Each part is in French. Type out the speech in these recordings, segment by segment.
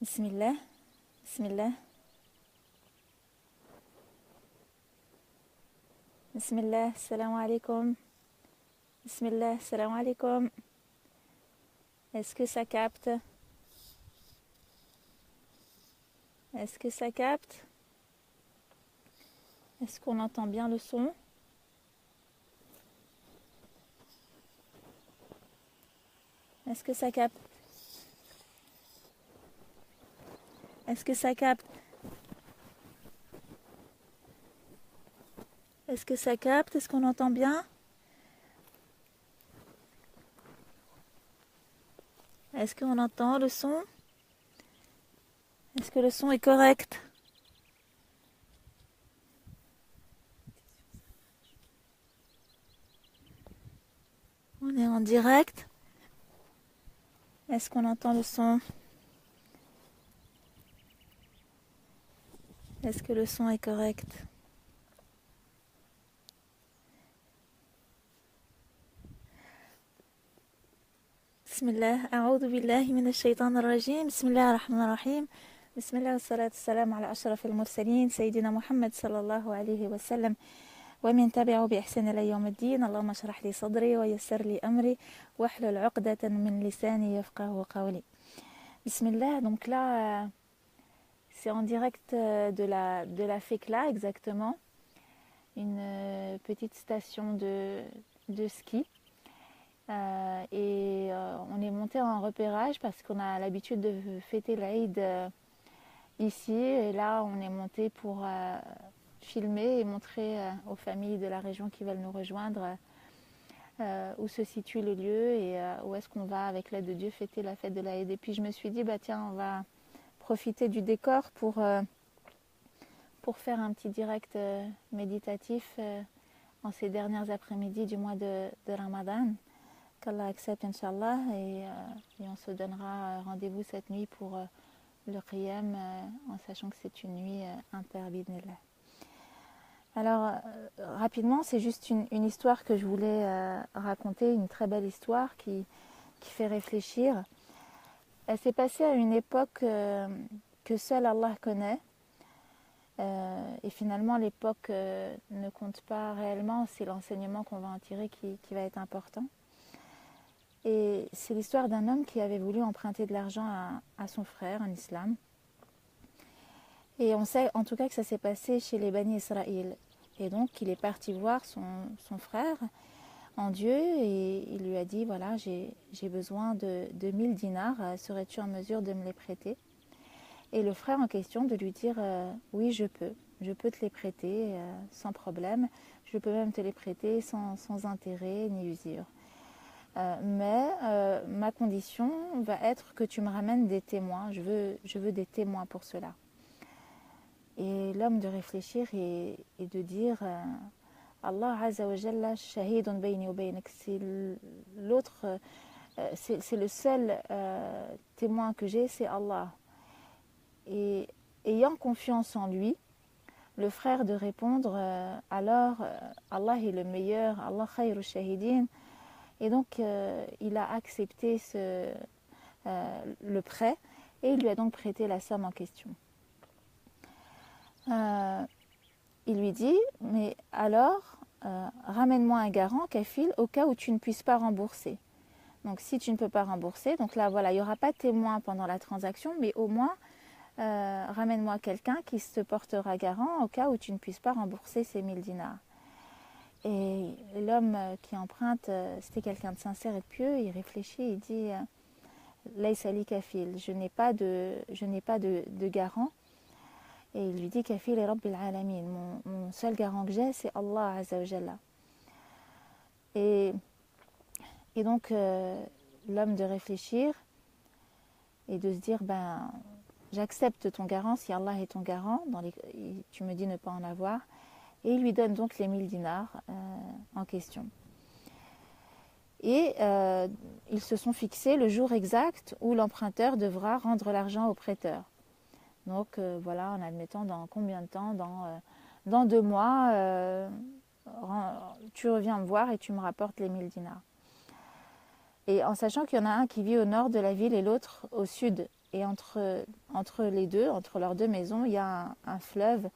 Bismillah, Bismillah, Bismillah, salam alaikum, Bismillah, salam alaikum. Est-ce que ça capte? Est-ce que ça capte? Est-ce qu'on entend bien le son? Est-ce que ça capte? Est-ce que ça capte? Est-ce que ça capte? Est-ce qu'on entend bien? Est-ce qu'on entend le son? Est-ce que le son est correct? On est en direct. Est-ce qu'on entend le son? Est-ce que le son est correct? Bismillah, a'udhu billahi minash shaitanir rajim. Bismillah ar-Rahman ar-Rahim. Bismillah wa salatu salam ala ashrafil mursalin, Sayyidina Muhammad sallallahu alayhi wa sallam. ومن تبعه بإحسان إلى يوم الدين اللهم اشرح لي صدري ويسر لي أمري واحلل عقدة من لساني يفقه قولي. Bismillah, donc là, c'est en direct de la Fekla exactement, une petite station de ski. On est monté en repérage parce qu'on a l'habitude de fêter l'Aïd ici. Et là, on est monté pour filmer et montrer aux familles de la région qui veulent nous rejoindre où se situe le lieu et où est-ce qu'on va, avec l'aide de Dieu, fêter la fête de l'Aïd. Et puis je me suis dit, bah tiens, on va profiter du décor pour faire un petit direct méditatif en ces dernières après-midi du mois de Ramadan. Qu'Allah accepte, Inch'Allah, et on se donnera rendez-vous cette nuit pour le Qiyam, en sachant que c'est une nuit interbidnillah. Alors, rapidement, c'est juste une histoire que je voulais raconter, une très belle histoire qui fait réfléchir. Elle s'est passée à une époque que seul Allah connaît. Et finalement, l'époque ne compte pas réellement, c'est l'enseignement qu'on va en tirer qui va être important. Et c'est l'histoire d'un homme qui avait voulu emprunter de l'argent à son frère en islam. Et on sait en tout cas que ça s'est passé chez les Bani Israël. Et donc il est parti voir son frère en Dieu et il lui a dit, voilà, j'ai besoin de 1000 dinars, serais-tu en mesure de me les prêter? Et le frère en question de lui dire, oui, je peux te les prêter sans problème, je peux même te les prêter sans intérêt ni usure. Mais ma condition va être que tu me ramènes des témoins, je veux des témoins pour cela. Et l'homme de réfléchir et de dire Allah Azza wa Jalla shahidun bayni wa baynak, c'est l'autre, c'est le seul témoin que j'ai, c'est Allah. Et ayant confiance en lui, le frère de répondre alors Allah est le meilleur, Allah khayru shahidin. Et donc il a accepté le prêt et il lui a donc prêté la somme en question. Il lui dit, mais alors ramène-moi un garant, kafil, au cas où tu ne puisses pas rembourser. Donc si tu ne peux pas rembourser, donc là voilà, il n'y aura pas de témoin pendant la transaction, mais au moins ramène-moi quelqu'un qui se portera garant au cas où tu ne puisses pas rembourser ces 1000 dinars. Et l'homme qui emprunte, c'était quelqu'un de sincère et de pieux, il réfléchit, il dit Laysa li kafil, je n'ai pas de garant. Et il lui dit Kafil et Rabbil Alamin, mon seul garant que j'ai, c'est Allah Azza wa Jalla. Et donc l'homme de réfléchir et de se dire, ben j'accepte ton garant si Allah est ton garant, tu me dis ne pas en avoir. Et il lui donne donc les 1000 dinars en question. Et ils se sont fixés le jour exact où l'emprunteur devra rendre l'argent au prêteur. Donc voilà, en admettant dans combien de temps, dans 2 mois, tu reviens me voir et tu me rapportes les 1000 dinars. Et en sachant qu'il y en a un qui vit au nord de la ville et l'autre au sud. Et entre les deux, entre leurs deux maisons, il y a un fleuve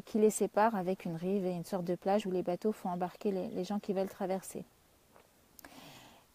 qui les sépare avec une rive et une sorte de plage où les bateaux font embarquer les gens qui veulent traverser.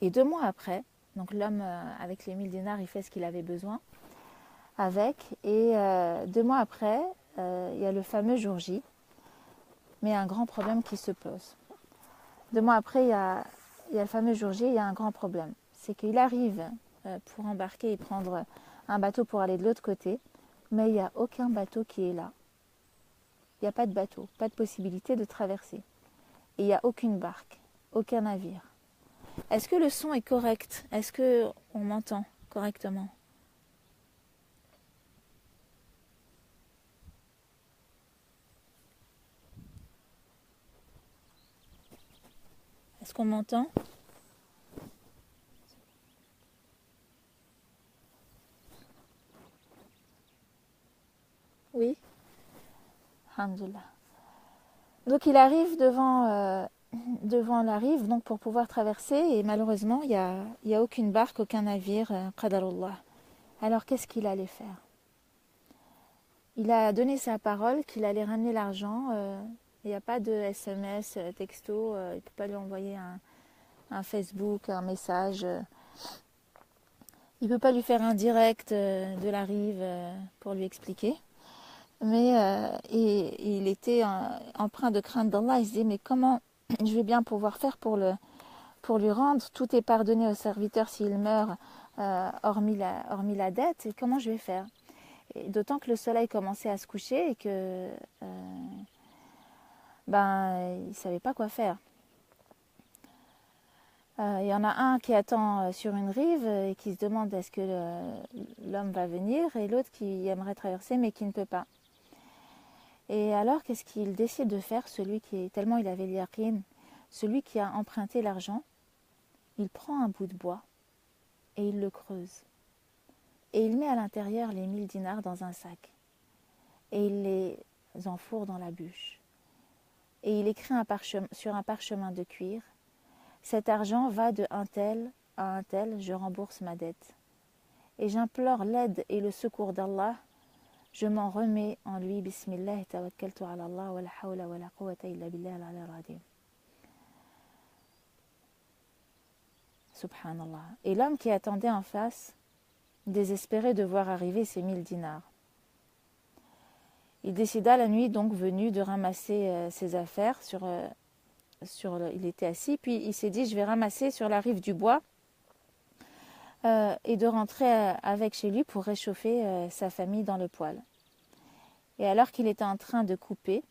Et 2 mois après, donc l'homme avec les 1000 dinars, il fait ce qu'il avait besoin avec. Et 2 mois après, il y a le fameux jour J, mais un grand problème qui se pose. 2 mois après, il y a le fameux jour J, il y a un grand problème. C'est qu'il arrive pour embarquer et prendre un bateau pour aller de l'autre côté, mais il n'y a aucun bateau qui est là. Il n'y a pas de bateau, pas de possibilité de traverser. Et il n'y a aucune barque, aucun navire. Est-ce que le son est correct? Est-ce qu'on m'entend correctement? Est-ce qu'on m'entend? Oui. Alhamdulillah. Donc il arrive devant la rive donc pour pouvoir traverser et malheureusement il y a aucune barque, aucun navire, qadarullah. Alors qu'est-ce qu'il allait faire? Il a donné sa parole qu'il allait ramener l'argent. Il n'y a pas de SMS, texto, il ne peut pas lui envoyer un Facebook, un message. Il ne peut pas lui faire un direct de la rive pour lui expliquer. Mais il était empreint de crainte d'Allah. Il se dit mais comment je vais bien pouvoir faire pour lui rendre? Tout est pardonné au serviteur s'il meurt, hormis la dette. Et comment je vais faire? Et d'autant que le soleil commençait à se coucher et que il ne savait pas quoi faire. Il y en a un qui attend sur une rive et qui se demande est-ce que l'homme va venir, et l'autre qui aimerait traverser mais qui ne peut pas. Et alors qu'est-ce qu'il décide de faire, tellement il avait l'yaqin, celui qui a emprunté l'argent? Il prend un bout de bois et il le creuse. Et il met à l'intérieur les 1000 dinars dans un sac. Et il les enfourre dans la bûche. Et il écrit sur un parchemin de cuir: cet argent va de un tel à un tel, je rembourse ma dette. Et j'implore l'aide et le secours d'Allah. Je m'en remets en lui. Bismillah, tawakkaltu ala Allah, wa la hawla wa la quwwata illa billah al-ali al-azim. Subhanallah. Et l'homme qui attendait en face, désespéré de voir arriver ces 1000 dinars, il décida la nuit donc venue de ramasser ses affaires il était assis, puis il s'est dit je vais ramasser sur la rive du bois et de rentrer avec chez lui pour réchauffer sa famille dans le poêle. Et alors qu'il était en train de couper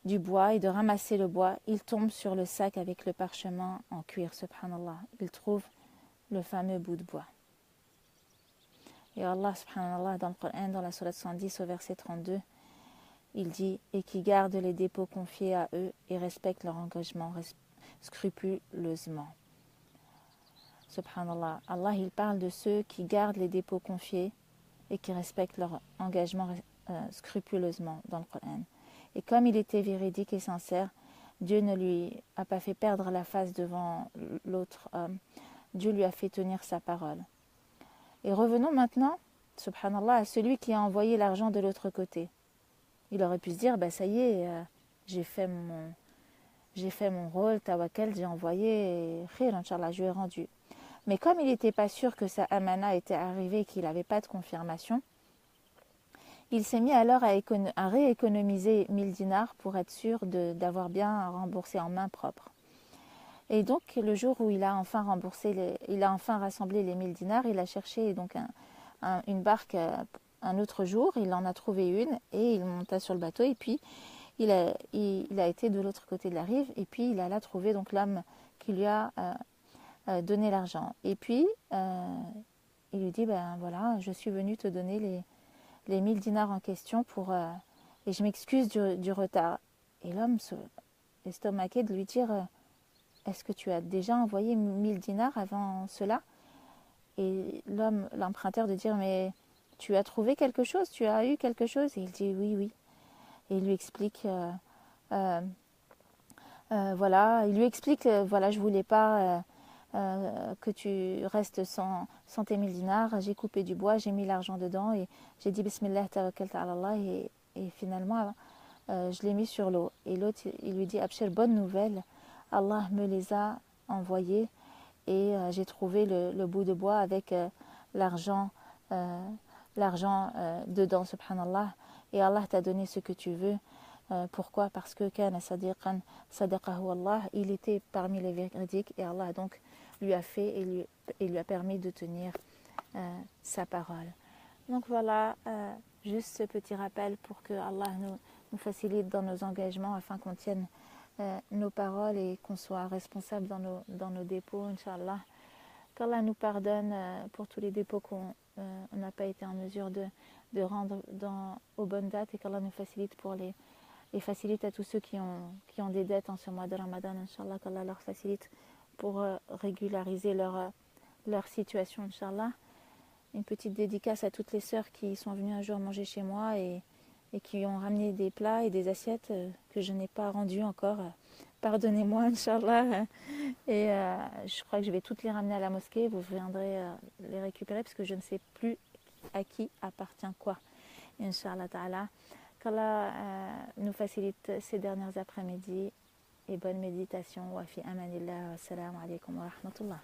du bois et de ramasser le bois, il tombe sur le sac avec le parchemin en cuir, subhanallah. Il trouve le fameux bout de bois. Et Allah, subhanallah, dans le Coran, dans la sourate 110 au verset 32, il dit « Et qui gardent les dépôts confiés à eux et respectent leur engagement scrupuleusement. » Subhanallah, Allah, il parle de ceux qui gardent les dépôts confiés et qui respectent leur engagement scrupuleusement dans le Coran. Et comme il était véridique et sincère, Dieu ne lui a pas fait perdre la face devant l'autre homme. Dieu lui a fait tenir sa parole. Et revenons maintenant, subhanallah, à celui qui a envoyé l'argent de l'autre côté. Il aurait pu se dire, ça y est, j'ai fait mon rôle, tawakkal, j'ai envoyé, et khir, Inch'Allah, je lui ai rendu. Mais comme il n'était pas sûr que sa amana était arrivée, qu'il n'avait pas de confirmation, il s'est mis alors à rééconomiser 1000 dinars pour être sûr d'avoir bien remboursé en main propre. Et donc, le jour où il a enfin rassemblé les 1000 dinars, il a cherché donc une barque un autre jour, il en a trouvé une et il monta sur le bateau et puis il a été de l'autre côté de la rive et puis il alla trouver donc l'homme qui lui a donné l'argent. Et puis, il lui dit, voilà, je suis venu te donner les 1000 dinars en question et je m'excuse du retard. Et l'homme estomaqué de lui dire, est-ce que tu as déjà envoyé 1000 dinars avant cela? Et l'emprunteur de dire, mais tu as trouvé quelque chose? Tu as eu quelque chose? Et il dit, oui, oui. Et il lui explique, voilà, je voulais pas que tu restes sans tes 1000 dinars. J'ai coupé du bois, j'ai mis l'argent dedans et j'ai dit Bismillah tawakkaltu ala Allah et finalement je l'ai mis sur l'eau. Et l'autre, il lui dit Abshir, bonne nouvelle, Allah me les a envoyés et j'ai trouvé le bout de bois avec l'argent dedans, subhanallah. Et Allah t'a donné ce que tu veux. Pourquoi? Parce que kana sadiqan sadaqahu Allah, il était parmi les véridiques et Allah donc lui a fait et lui a permis de tenir sa parole. Donc voilà, juste ce petit rappel pour que Allah nous facilite dans nos engagements afin qu'on tienne nos paroles et qu'on soit responsable dans nos dépôts, Inch'Allah. Qu'Allah nous pardonne pour tous les dépôts qu'on n'a pas été en mesure de rendre aux bonnes dates et qu'Allah nous facilite et facilite à tous ceux qui ont des dettes en ce mois de Ramadan, Inch'Allah, qu'Allah leur facilite pour régulariser leur situation, Inch'Allah. Une petite dédicace à toutes les sœurs qui sont venues un jour manger chez moi et qui ont ramené des plats et des assiettes que je n'ai pas rendues encore. Pardonnez-moi, Inch'Allah. Et je crois que je vais toutes les ramener à la mosquée. Vous viendrez les récupérer parce que je ne sais plus à qui appartient quoi. Inch'Allah ta'ala. Qu'Allah nous facilite ces derniers après-midi et bonne méditation. Wa fi amanillah. Wa salamu alaykum wa rahmatullah.